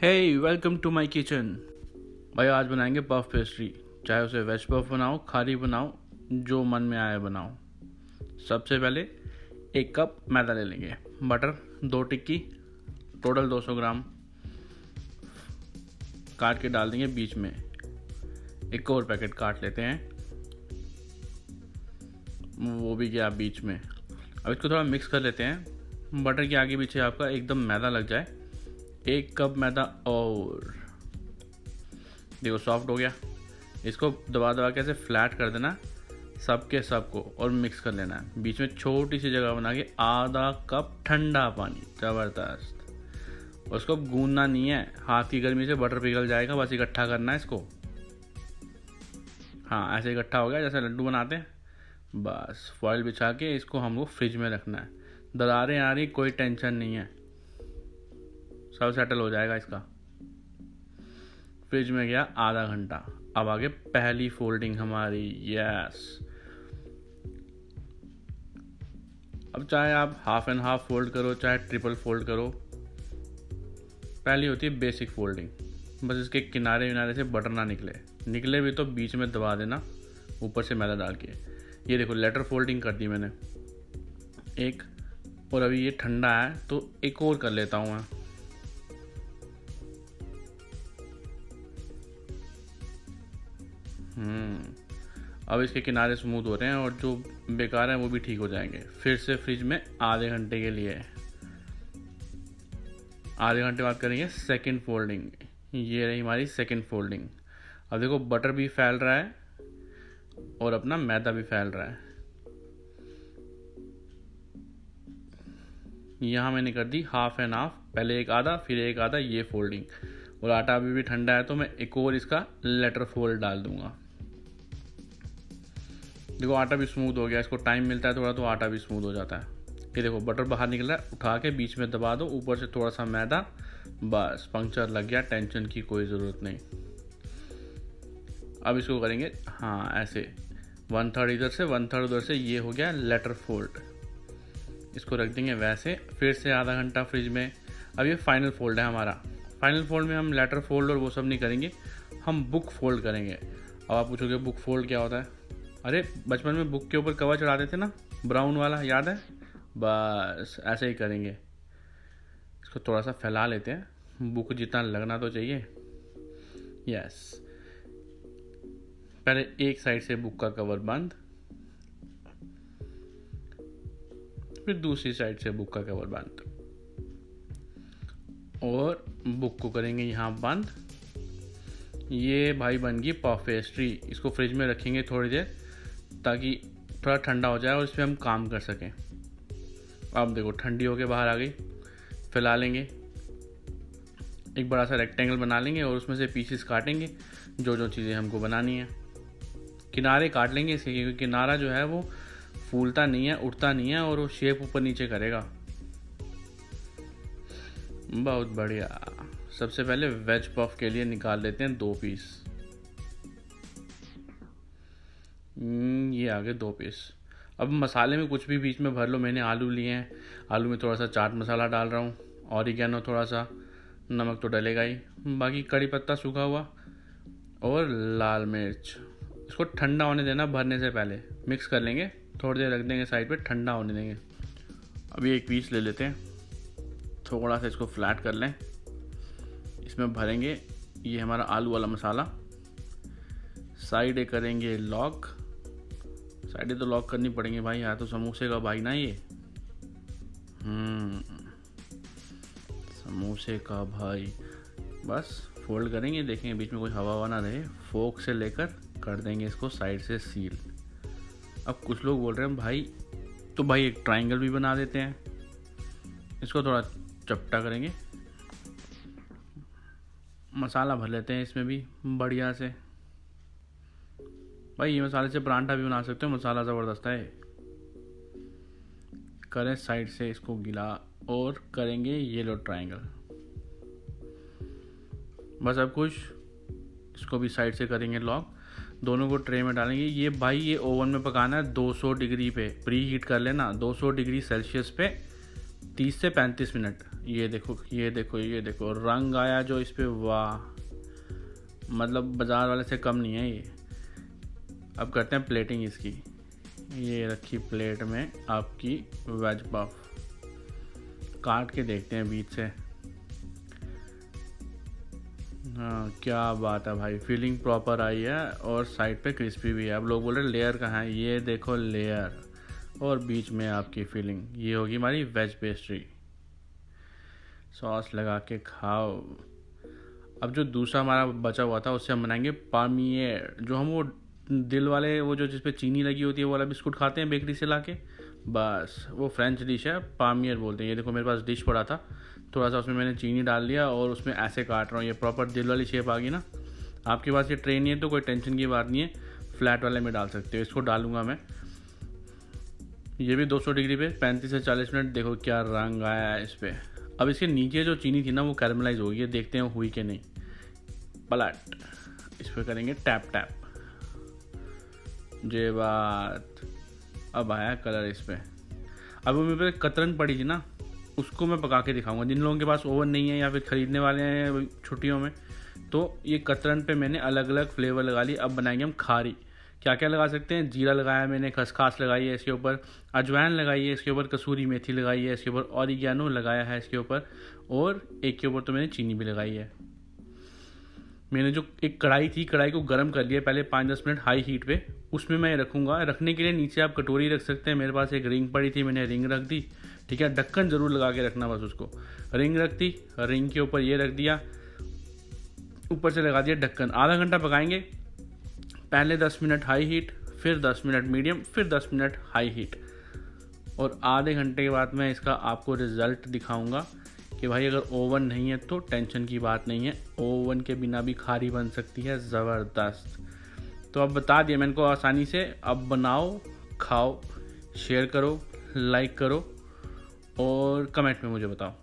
Hey welcome to my kitchen. भाई आज बनाएंगे पफ पेस्ट्री। चाहे उसे वेज पफ बनाओ, खारी बनाओ, जो मन में आए बनाओ। सबसे पहले 1 कप मैदा ले लेंगे, बटर 2 टिक्की, टोटल 200 ग्राम काट के डाल देंगे बीच में। एक और पैकेट काट लेते हैं, वो भी गया बीच में। अब इसको थोड़ा मिक्स कर लेते हैं। बटर के आगे पीछे आपका एकदम मैदा लग जाए। 1 कप मैदा और देखो सॉफ्ट हो गया। इसको दबा दबा के ऐसे फ्लैट कर देना सबके सबको और मिक्स कर लेना है। बीच में छोटी सी जगह बना के आधा कप ठंडा पानी, ज़बरदस्त। उसको गूंदना नहीं है, हाथ की गर्मी से बटर पिघल जाएगा। बस इकट्ठा करना है इसको। हाँ, ऐसे इकट्ठा हो गया जैसे लड्डू बनाते हैं। बस फॉइल बिछा के इसको हमको फ्रिज में रखना है। दरारें आ रही, कोई टेंशन नहीं है, सब सेटल हो जाएगा इसका। फ्रिज में गया आधा घंटा। अब आगे पहली फोल्डिंग हमारी। यस, अब चाहे आप हाफ एंड हाफ फोल्ड करो, चाहे ट्रिपल फोल्ड करो। पहली होती है बेसिक फोल्डिंग। बस इसके किनारे विनारे से बटर ना निकले भी तो बीच में दबा देना ऊपर से मैदा डाल के। ये देखो लेटर फोल्डिंग कर दी मैंने एक, और अभी ये ठंडा है तो एक और कर लेता हूँ मैं। अब इसके किनारे स्मूथ हो रहे हैं और जो बेकार है वो भी ठीक हो जाएंगे। फिर से फ्रिज में आधे घंटे के लिए। आधे घंटे बाद करेंगे सेकंड फोल्डिंग। ये रही हमारी सेकंड फोल्डिंग। अब देखो बटर भी फैल रहा है और अपना मैदा भी फैल रहा है। यहाँ मैंने कर दी हाफ एंड हाफ, पहले एक आधा फिर एक आधा, ये फोल्डिंग। और आटा अभी भी ठंडा है तो मैं एक और इसका लेटर फोल्ड डाल दूंगा। देखो आटा भी स्मूथ हो गया। इसको टाइम मिलता है थोड़ा तो आटा भी स्मूथ हो जाता है। ये देखो बटर बाहर निकल रहा है, उठा के बीच में दबा दो, ऊपर से थोड़ा सा मैदा, बस पंक्चर लग गया। टेंशन की कोई ज़रूरत नहीं। अब इसको करेंगे हाँ ऐसे, 1/3 इधर से 1/3 उधर से। ये हो गया लेटर फोल्ड। इसको रख देंगे वैसे। फिर से आधा घंटा फ्रिज में। अब ये फाइनल फोल्ड है हमारा। फाइनल फोल्ड में हम लेटर फोल्ड और वो सब नहीं करेंगे, हम बुक फोल्ड करेंगे। अब आप पूछोगे बुक फोल्ड क्या होता है? अरे बचपन में बुक के ऊपर कवर चढ़ाते थे ना, ब्राउन वाला, याद है? बस ऐसे ही करेंगे। इसको थोड़ा सा फैला लेते हैं, बुक जितना लगना तो चाहिए। यस, पहले एक साइड से बुक का कवर बंद, फिर दूसरी साइड से बुक का कवर बंद, और बुक को करेंगे यहाँ बंद। ये भाई बन गई पफ पेस्ट्री। इसको फ्रिज में रखेंगे थोड़ी देर ताकि थोड़ा ठंडा हो जाए और इस पर हम काम कर सकें। अब देखो ठंडी होके बाहर आ गई। फैला लेंगे, एक बड़ा सा रेक्टेंगल बना लेंगे और उसमें से पीसेस काटेंगे जो जो चीज़ें हमको बनानी है। किनारे काट लेंगे इसके, क्योंकि किनारा जो है वो फूलता नहीं है, उठता नहीं है और वो शेप ऊपर नीचे करेगा। बहुत बढ़िया। सबसे पहले वेज पफ के लिए निकाल लेते हैं 2 पीस। ये आ गए 2 पीस। अब मसाले में कुछ भी बीच में भर लो। मैंने आलू लिए हैं, आलू में थोड़ा सा चाट मसाला डाल रहा हूँ, ऑरिगेनो थोड़ा सा, नमक तो डलेगा ही, बाकी कड़ी पत्ता सूखा हुआ और लाल मिर्च। इसको ठंडा होने देना भरने से पहले। मिक्स कर लेंगे, थोड़ी देर रख देंगे साइड पे, ठंडा होने देंगे। अभी एक पीस ले लेते हैं, थोड़ा सा इसको फ्लैट कर लें, इसमें भरेंगे ये हमारा आलू वाला मसाला। साइडें करेंगे लॉक। साइडें तो लॉक करनी पड़ेंगे भाई, यहाँ तो समोसे का भाई ना ये। समोसे का भाई। बस फोल्ड करेंगे, देखेंगे बीच में कोई हवा ववा ना रहे। फोक से लेकर कर देंगे इसको साइड से सील। अब कुछ लोग बोल रहे हैं भाई तो भाई एक ट्रायंगल भी बना देते हैं। इसको थोड़ा चपटा करेंगे, मसाला भर लेते हैं इसमें भी बढ़िया से। भाई ये मसाले से परांठा भी बना सकते हो, मसाला ज़बरदस्त है। करें साइड से इसको गीला और करेंगे ये लो ट्रायंगल। बस अब कुछ इसको भी साइड से करेंगे लॉक। दोनों को ट्रे में डालेंगे। ये भाई ये ओवन में पकाना है 200 डिग्री पे, प्री हीट कर लेना 200 डिग्री सेल्सियस पे 30 से 35 मिनट। ये देखो ये देखो ये देखो, रंग आया जो इस पे, वाह, मतलब बाज़ार वाले से कम नहीं है ये। अब करते हैं प्लेटिंग इसकी। ये रखी प्लेट में आपकी वेज पफ, काट के देखते हैं बीच से। हाँ क्या बात है भाई, फीलिंग प्रॉपर आई है और साइड पे क्रिस्पी भी है। अब लोग बोल रहे लेयर कहाँ है, ये देखो लेयर, और बीच में आपकी फीलिंग। ये होगी हमारी वेज पेस्ट्री। सॉस लगा के खाओ। अब जो दूसरा हमारा बचा हुआ था उससे हम बनाएंगे पार्मियर, जो हम वो दिल वाले, वो जो जिसपे चीनी लगी होती है, वो वाला बिस्कुट खाते हैं बेकरी से लाके, बस वो फ्रेंच डिश है, पार्मियर बोलते हैं। ये देखो मेरे पास डिश पड़ा था, थोड़ा सा उसमें मैंने चीनी डाल दिया और उसमें ऐसे काट रहा हूँ। ये प्रॉपर दिल वाली शेप आ गई ना। आपके पास ये ट्रे नहीं है तो कोई टेंशन की बात नहीं है, फ्लैट वाले में डाल सकते हो। इसको डालूंगा मैं, ये भी 200 डिग्री पे 35 से 40 मिनट। देखो क्या रंग आया है इस पर। अब इसके नीचे जो चीनी थी ना वो कैरमलाइज हो गई है, देखते हैं हुई कि नहीं। पलट, इस पर करेंगे टैप टैप, जे बात, अब आया कलर इस पर। अब मेरे पे कतरन पड़ी थी ना, उसको मैं पका के दिखाऊंगा। जिन लोगों के पास ओवन नहीं है या फिर ख़रीदने वाले हैं छुट्टियों में, तो ये कतरन पे मैंने अलग अलग फ्लेवर लगा ली। अब बनाएंगे हम खारी। क्या क्या लगा सकते हैं, जीरा लगाया मैंने, खसखस लगाई है इसके ऊपर, अजवाइन लगाई है इसके ऊपर, कसूरी मेथी लगाई है इसके ऊपर, ऑरिगेनो लगाया है इसके ऊपर, और एक के ऊपर तो मैंने चीनी भी लगाई है। मैंने जो एक कढ़ाई थी, कढ़ाई को गर्म कर लिया पहले 5-10 मिनट हाई हीट पे, उसमें मैं रखूँगा। रखने के लिए नीचे आप कटोरी रख सकते हैं। मेरे पास एक रिंग पड़ी थी, मैंने रिंग रख दी, ठीक है। ढक्कन ज़रूर लगा के रखना बस उसको। रिंग रख दी, रिंग के ऊपर ये रख दिया, ऊपर से लगा दिया ढक्कन। आधा घंटा पकाएंगे, पहले 10 मिनट हाई हीट, फिर 10 मिनट मीडियम, फिर 10 मिनट हाई हीट, और आधे घंटे के बाद मैं इसका आपको रिज़ल्ट दिखाऊंगा कि भाई अगर ओवन नहीं है तो टेंशन की बात नहीं है, ओवन के बिना भी खारी बन सकती है ज़बरदस्त। तो अब बता दिया मैंने को आसानी से। अब बनाओ, खाओ, शेयर करो, लाइक करो और कमेंट में मुझे बताओ।